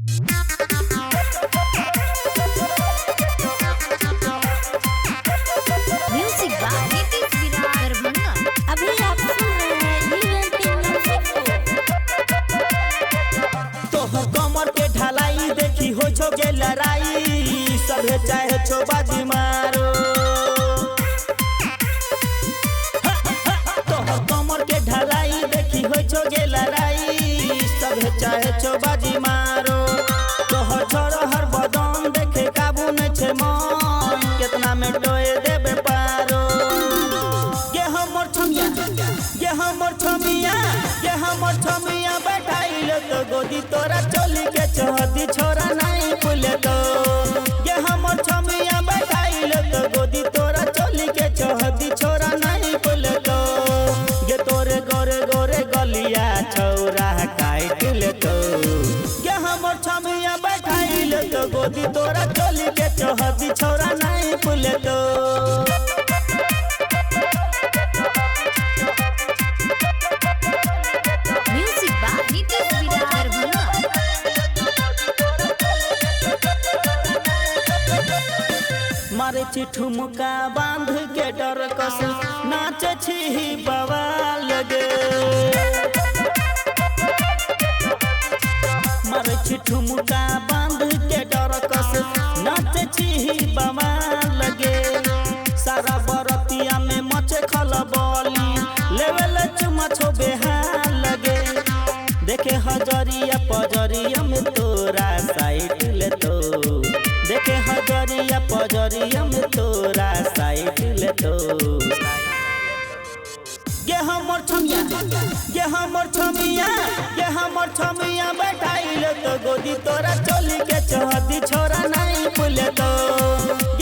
Music by Nitish Virar Darbhanga. अभी आप सुन रहे हैं तोहर कमर के ढलाई देखी हो छो के लड़ाई सभे चाहे छो बाजी मारो। तोहर कमर के ढलाई देखी हो छो के लड़ाई सभे चाहे छो बाजी मारो। तोहर छोरो हर बदन देखे काबू न छे मन कितना में डोए देबे पारो। ये हमर छमिया ये हमर छमिया ये हमर छमिया बैठाइल तो गोदी तोरा चोली के चहदी छोरा नहीं भूले तो। ये हमर छमिया बैठाइल तो गोदी तोरा चोली के चहदी छोरा नहीं भूले तो। ये तोरे गोरे गोरे गलिया छौरा काट ले तो। ये हमर छमिया बैठाइल तो गोदी तोरा चोली के चहदी छोरा नहीं भूले तो। Music by Nitish Virar Darbhanga. मारे छी ठुमका बांध के डर कस नाचे छी बवाल गे। मारे छी ठुमका बांध के डर कस नाचे छी बवाल गे। सारा बरतिया में मचे खलबली लेवल चुमा छो बेहाल लगे। देखे हजरिया पजरिया में तोरा साइड ले तो। देखे हजरिया पजरिया में तोरा साइड ले तो। ये हमर छमिया ये हमर छमिया ये हमर छमिया बैठाइल तो गोदी तोरा चोली के चहदी छोरा नहीं भूले तो।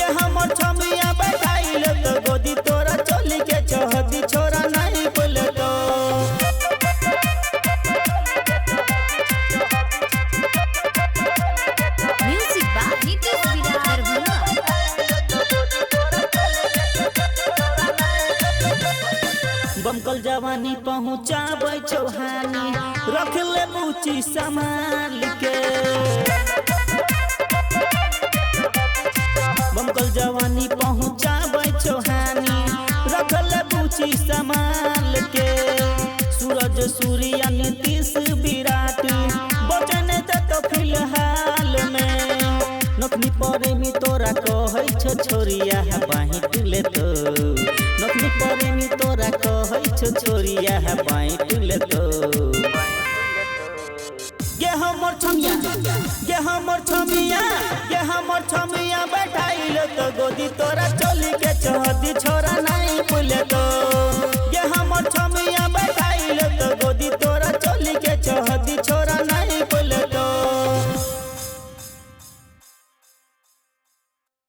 ये हमर छमिया बैठाइल तो गोदी तोरा चोली के चहदी छोरा नहीं भूले तो। Music by Nitish Virar Darbhanga. बमकल जवानी पहुँचाबै चौहानी रख ले बूची संभाल के। बमकल जवानी पहुँचाबै चौहानी रख ले बूची संभाल के। सूरज सूर्या नीतीश विराट बचन देतो फिलहाल में। नखनी प्रेमी तोरा कहै छो छोरिया बाहिट ले तो। नखनी प्रेमी तोरा कहै छो छोरिया बाहिट ले तो। ये हमर छमिया ये हमर छमिया ये हमर छमिया बैठाइल तो गोदी तोरा चोली के चहदी छोरा